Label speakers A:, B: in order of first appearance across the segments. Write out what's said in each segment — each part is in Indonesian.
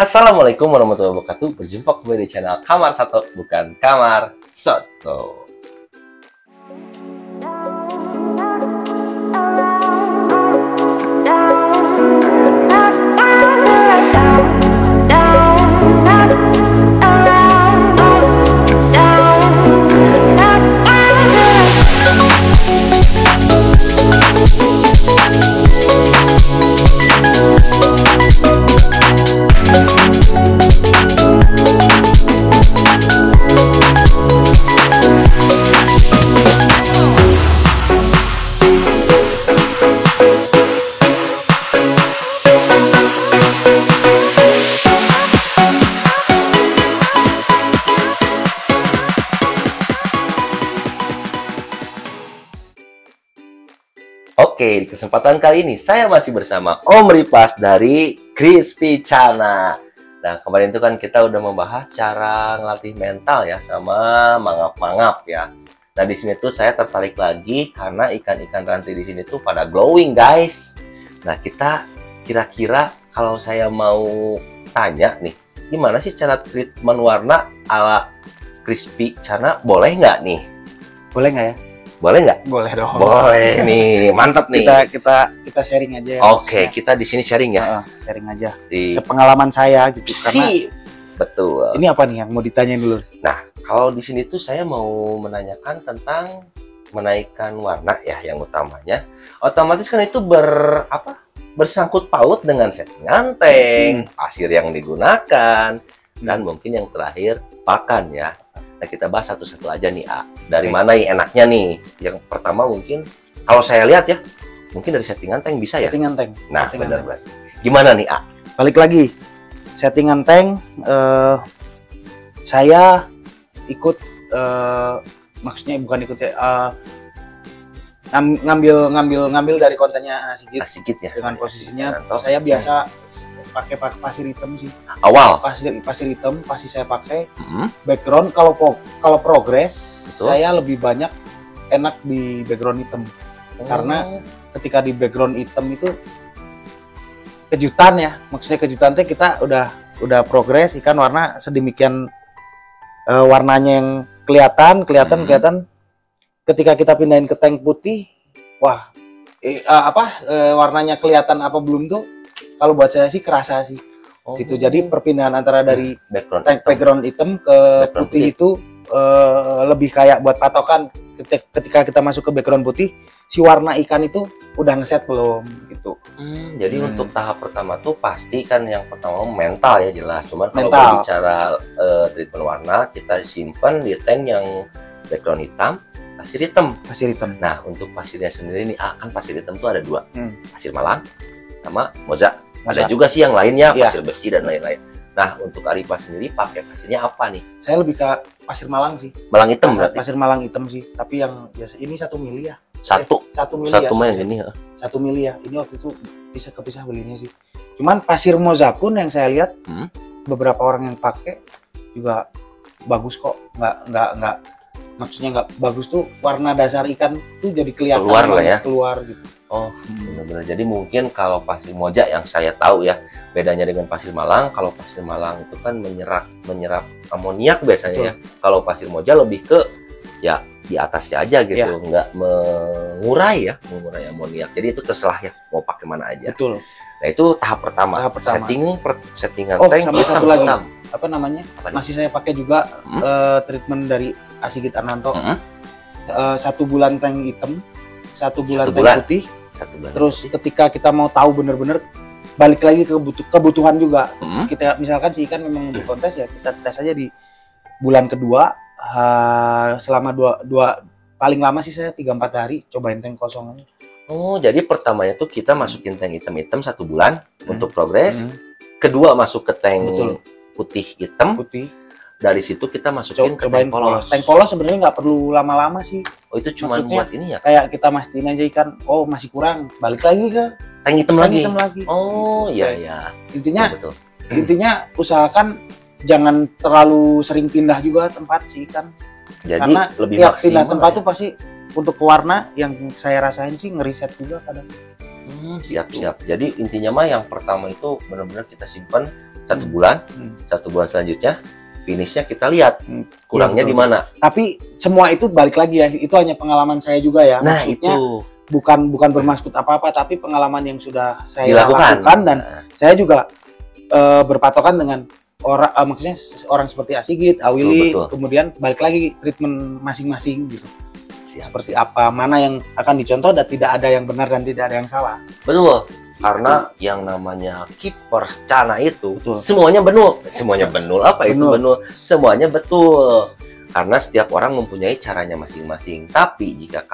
A: Assalamualaikum warahmatullahi wabarakatuh. Berjumpa kembali di channel Kamar Sato, bukan Kamar Soto. Oke, di kesempatan kali ini saya masih bersama Om Ripas dari Crispy Chana. Nah, kemarin itu kan kita udah membahas cara ngelatih mental ya sama mangap-mangap ya. Nah, di sini tuh saya tertarik lagi karena ikan-ikan rantai di sini tuh pada glowing, guys. Nah, kita kira-kira kalau saya mau tanya nih, gimana sih cara treatment warna ala Crispy Chana? Boleh nggak nih?
B: Boleh nggak ya?
A: Boleh nggak?
B: Boleh dong.
A: Boleh nih, mantap nih.
B: Kita sharing aja ya.
A: Oke, kita di sini sharing ya.
B: Sharing aja.
A: Di
B: Sepengalaman saya gitu karena
A: betul.
B: ini apa nih yang mau ditanyain dulu?
A: Nah, kalau di sini tuh saya mau menanyakan tentang menaikkan warna ya yang utamanya. Otomatis kan itu bersangkut paut dengan settingan tank, pasir yang digunakan, dan mungkin yang terakhir pakan ya. Nah, kita bahas satu-satu aja nih, A. Dari mana yang enaknya nih? Yang pertama mungkin, kalau saya lihat ya, mungkin dari settingan tank bisa ya?
B: Settingan tank.
A: Nah, benar. Gimana nih, A?
B: Balik lagi, settingan tank, saya ikut, maksudnya bukan ikut ya, ngambil dari kontennya
A: Sigit ya?
B: Dengan posisinya, saya biasa pakai pasir hitam sih.
A: Awal?
B: Pasir hitam pasti saya pakai. Background kalau progres, saya lebih banyak enak di background hitam. Karena ketika di background hitam itu kejutan ya. Maksudnya kejutan teh kita udah progres ikan warna sedemikian warnanya yang kelihatan. Ketika kita pindahin ke tank putih, wah, warnanya kelihatan apa belum tuh? Kalau buat saya sih kerasa sih, gitu. Jadi perpindahan antara dari background hitam ke putih itu lebih kayak buat patokan. Ketika kita masuk ke background putih, si warna ikan itu udah ngeset belum, gitu.
A: Jadi untuk tahap pertama tuh pasti kan yang pertama mental ya jelas. Cuman kalau bicara treatment warna, kita simpan di tank yang background hitam. Pasir hitam. Nah, untuk pasirnya sendiri nih, kan pasir hitam tuh ada dua, pasir malang sama moza. Ada juga sih yang lainnya, pasir besi dan lain-lain. Nah, untuk Aripas sendiri pakai pasirnya apa nih?
B: Saya lebih ke pasir malang sih.
A: Malang hitam berarti?
B: Pasir malang hitam sih, tapi yang biasa ini 1 mili ya.
A: 1 mili yang ini ya?
B: 1 mili ya. Ini waktu itu bisa kepisah belinya sih. Cuman pasir moza pun yang saya lihat, beberapa orang yang pakai juga bagus kok. Nggak maksudnya nggak bagus tuh, warna dasar ikan tuh jadi kelihatan keluar gitu.
A: Oh, benar-benar. Jadi mungkin kalau pasir moja yang saya tahu ya, bedanya dengan pasir malang, kalau pasir malang itu kan menyerap amoniak biasanya. Ya. Kalau pasir moja lebih ke ya di atasnya aja gitu, nggak mengurai amoniak. Jadi itu terserah ya mau pakai mana aja. Betul. Nah, itu tahap pertama. Settingan tank.
B: Sama satu lagi. Apa namanya? Masih saya pakai juga treatment dari Sigit Arnanto. 1 bulan tank hitam, 1 bulan tank putih. Terus ketika kita mau tahu bener-bener, balik lagi ke kebutuhan juga. Kita misalkan si ikan memang untuk kontes ya, kita tes aja di bulan kedua, selama dua paling lama sih saya 3-4 hari cobain tank kosong aja.
A: Oh, jadi pertamanya tuh kita masukin tank hitam 1 bulan untuk progres. Kedua masuk ke tank putih hitam. Dari situ kita masukin ke tank polos.
B: Tank polos sebenarnya nggak perlu lama-lama sih.
A: Oh, itu cuma buat ini ya?
B: Kayak kita mastiin aja ikan, oh masih kurang, balik lagi ke
A: tank hitam lagi. Oh
B: gitu.
A: Iya.
B: Intinya usahakan jangan terlalu sering pindah juga tempat sih ikan.
A: Jadi
B: karena
A: lebih
B: tiap pindah tempat tuh pasti untuk warna yang saya rasain sih ngeriset juga kadang.
A: Siap-siap. Jadi intinya mah yang pertama itu benar-benar kita simpan 1 bulan. 1 bulan selanjutnya finishnya kita lihat kurangnya di mana.
B: Tapi semua itu balik lagi ya, itu hanya pengalaman saya juga ya.
A: Nah,
B: maksudnya
A: itu
B: bukan bermaksud apa-apa, tapi pengalaman yang sudah saya lakukan dan saya juga berpatokan dengan orang, maksudnya orang seperti Asigit, Awili, kemudian balik lagi treatment masing-masing gitu. Seperti apa, mana yang akan dicontoh dan tidak ada yang benar dan tidak ada yang salah.
A: Betul. Karena yang namanya Keepers Chana itu semuanya benul. Semuanya benul apa itu benul? Semuanya betul. Karena setiap orang mempunyai caranya masing-masing. Tapi jika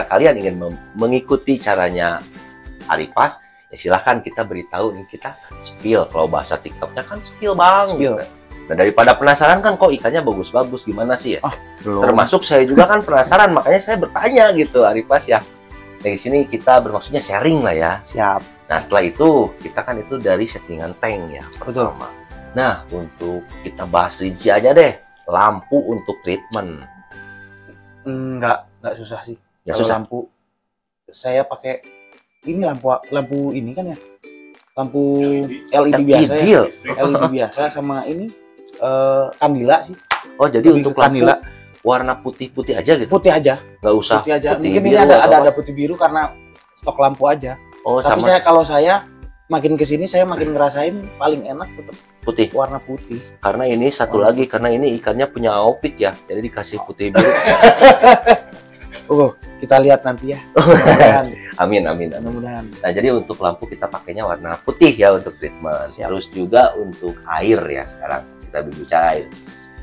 A: kalian ingin mengikuti caranya Aripas, ya silahkan kita beritahu nih, kita spill. Kalau bahasa TikToknya kan spill bang. Nah, daripada penasaran kan kok ikannya bagus-bagus gimana sih ya? Termasuk saya juga kan penasaran, makanya saya bertanya gitu Aripas ya. Dari sini kita bermaksudnya sharing lah ya.
B: Siap.
A: Nah setelah itu kita kan itu dari settingan tank ya pertama. Nah untuk kita bahas rinci aja deh, lampu untuk treatment.
B: Nggak susah sih.
A: Ya,
B: kalau
A: susah.
B: Lampu saya pakai ini lampu ini kan ya, lampu LED biasa ya. LED biasa sama ini kandila sih.
A: Oh jadi
B: lebih
A: untuk lampu
B: kandila
A: warna putih-putih aja gitu?
B: Putih aja.
A: Nggak usah
B: putih aja.
A: putih
B: Mungkin
A: biru
B: ini ada putih biru karena stok lampu aja.
A: Oh,
B: tapi
A: sama
B: kalau saya makin kesini saya makin ngerasain paling enak tetap
A: putih.
B: Warna putih.
A: Karena ini satu lagi, karena ini ikannya punya aopik ya, jadi dikasih putih biru.
B: Kita lihat nanti ya.
A: Amin.
B: Mudah-mudahan.
A: Nah jadi untuk lampu kita pakainya warna putih ya untuk treatment. Terus juga untuk air ya, sekarang kita berbicara air.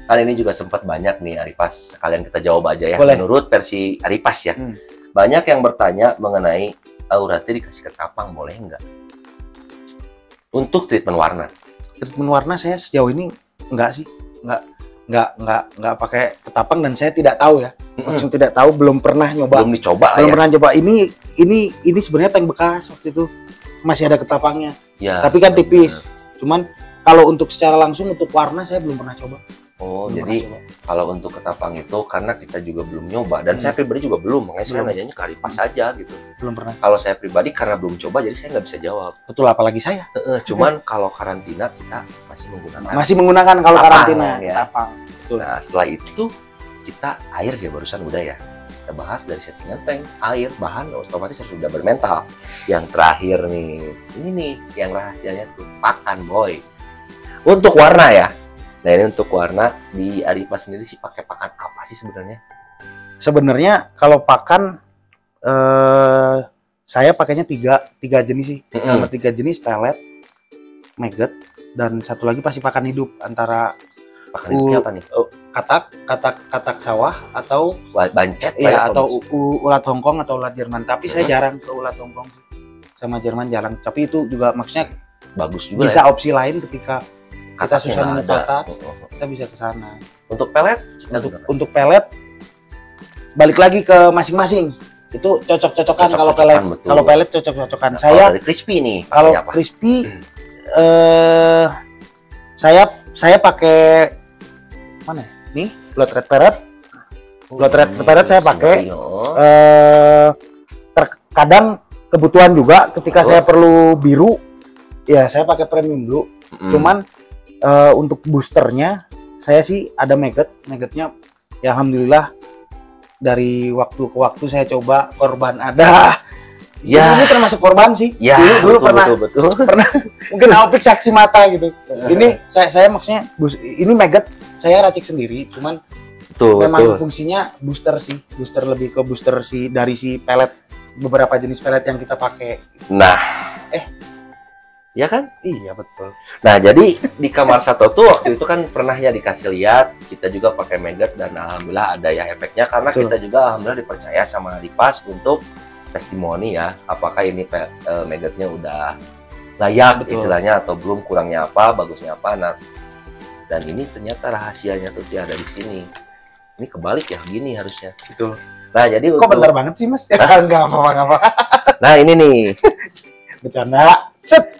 A: Kan ini juga sempat banyak nih Aripas, sekalian kita jawab aja ya.
B: Boleh.
A: Menurut versi Aripas ya. Banyak yang bertanya mengenai Aurati dikasih ketapang boleh nggak? Untuk treatment warna.
B: Treatment warna saya sejauh ini enggak sih. Enggak pakai ketapang dan saya tidak tahu ya. Maksudnya tidak tahu, belum pernah nyoba.
A: Belum dicoba
B: belum pernah coba. Ini sebenarnya tank bekas waktu itu. Masih ada ketapangnya.
A: Ya,
B: tapi kan tipis. Cuman kalau untuk secara langsung untuk warna saya belum pernah coba.
A: Oh, jadi kalau untuk ketapang itu karena kita juga belum nyoba dan saya pribadi juga belum, makanya saya nanyanya ke Aripas aja gitu.
B: Belum pernah.
A: Kalau saya pribadi karena belum coba jadi saya nggak bisa jawab.
B: Betul, apalagi saya.
A: Cuman kalau karantina kita masih
B: menggunakan kalau karantina
A: ya.
B: ketapang. Betul.
A: Nah, setelah itu kita air ya barusan udah ya. Kita bahas dari settingan tank, air, bahan otomatis sudah bermental. Yang terakhir nih, ini nih yang rahasianya tuh pakan boy. Untuk warna ya. Nah ini untuk warna di Aripas sendiri sih pakai pakan apa sih sebenarnya?
B: Sebenarnya kalau pakan saya pakainya tiga jenis sih. Nomor 3 jenis pelet, maggot, dan satu lagi pasti pakan hidup antara
A: pakan hidupnya apa nih?
B: Katak sawah atau
A: bancet
B: ya, atau ulat Hongkong atau ulat Jerman. Tapi saya jarang ke ulat Hongkong sih. Sama Jerman jarang. Tapi itu juga maksudnya
A: bagus juga.
B: Bisa
A: ya?
B: Opsi lain ketika kita susah nemu katak, kita bisa ke sana.
A: Untuk pelet?
B: Untuk pelet balik lagi ke masing-masing. Itu cocok-cocokan kalau pelet cocok-cocokan. Saya
A: dari crispy nih.
B: Kalau crispy saya pakai mana ya? Nih, blood red parrot. Blood red parrot saya pakai. Terkadang kebutuhan juga ketika saya perlu biru, ya saya pakai premium blue. Cuman untuk boosternya saya sih ada maggotnya ya alhamdulillah dari waktu ke waktu saya coba korban ada. Ya, ini termasuk korban sih.
A: Ya,
B: dulu pernah mungkin aopik saksi mata gitu. Ini saya maksudnya ini maggot saya racik sendiri, cuman memang fungsinya booster sih, lebih ke booster dari si pelet, beberapa jenis pelet yang kita pakai.
A: Nah, ya kan?
B: Iya betul.
A: Nah jadi di kamar satu tuh waktu itu kan pernah ya dikasih lihat kita juga pakai maggot dan alhamdulillah ada ya efeknya karena kita juga alhamdulillah dipercaya sama Aripas untuk testimoni ya apakah ini maggotnya udah layak istilahnya atau belum, kurangnya apa, bagusnya apa. Nah dan ini ternyata rahasianya tuh ada di sini. Ini kebalik ya gini harusnya.
B: Betul.
A: Nah jadi
B: kok bentar banget sih mas? Enggak apa-apa.
A: Nah ini nih.
B: Bercanda. Set.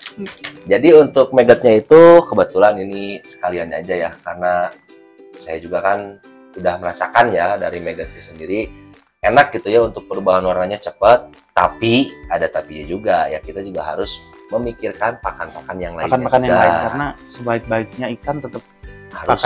A: Jadi untuk maggotnya itu kebetulan ini sekalian aja ya karena saya juga kan udah merasakan ya dari maggotnya sendiri enak gitu ya untuk perubahan warnanya cepat, tapi ada tapinya juga ya, kita juga harus memikirkan pakan-pakan yang lainnya.
B: Pakan-pakan yang lain, karena sebaik-baiknya ikan tetap
A: Harus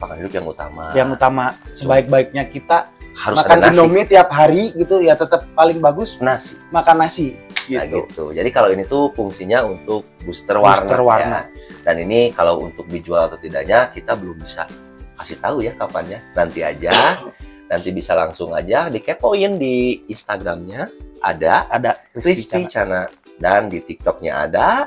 B: pakan hidup
A: yang utama.
B: yang utama. Sebaik-baiknya kita
A: Harus
B: makan
A: ada nasi.
B: Indomie tiap hari gitu ya, tetap paling bagus
A: Nasi.
B: makan nasi gitu.
A: Nah, gitu. Jadi kalau ini tuh fungsinya untuk booster warna.
B: warna.
A: Ya. Dan ini kalau untuk dijual atau tidaknya kita belum bisa kasih tahu ya kapannya. Nanti aja. Nanti bisa langsung aja dikepoin di Instagramnya ada Crispy Chana, dan di TikToknya ada.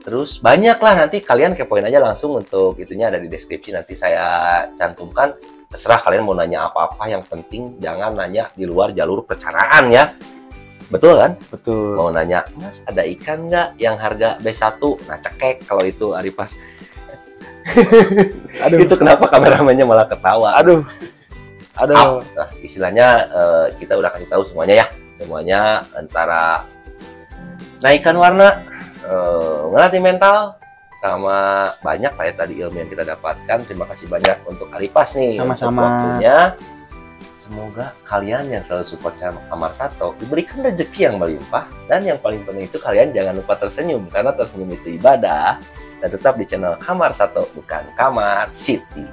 A: Terus banyak lah, nanti kalian kepoin aja langsung, untuk itunya ada di deskripsi, nanti saya cantumkan. Terserah kalian mau nanya apa-apa, yang penting jangan nanya di luar jalur percaraan ya. Betul kan?
B: Betul.
A: Mau nanya, Mas ada ikan nggak yang harga B1? Nah cekek kalau itu Aripas.
B: Aduh.
A: Itu kenapa kameramennya malah ketawa?
B: Aduh.
A: Nah, istilahnya kita udah kasih tahu semuanya ya. Semuanya antara naikkan warna, ngelatih mental, sama banyak lah ya tadi ilmu yang kita dapatkan. Terima kasih banyak untuk Aripas nih.
B: Sama-sama.
A: Untuk waktunya. Semoga kalian yang selalu support channel Kamar Sato diberikan rezeki yang melimpah, dan yang paling penting itu kalian jangan lupa tersenyum, karena tersenyum itu ibadah. Dan tetap di channel Kamar Sato, bukan Kamar City.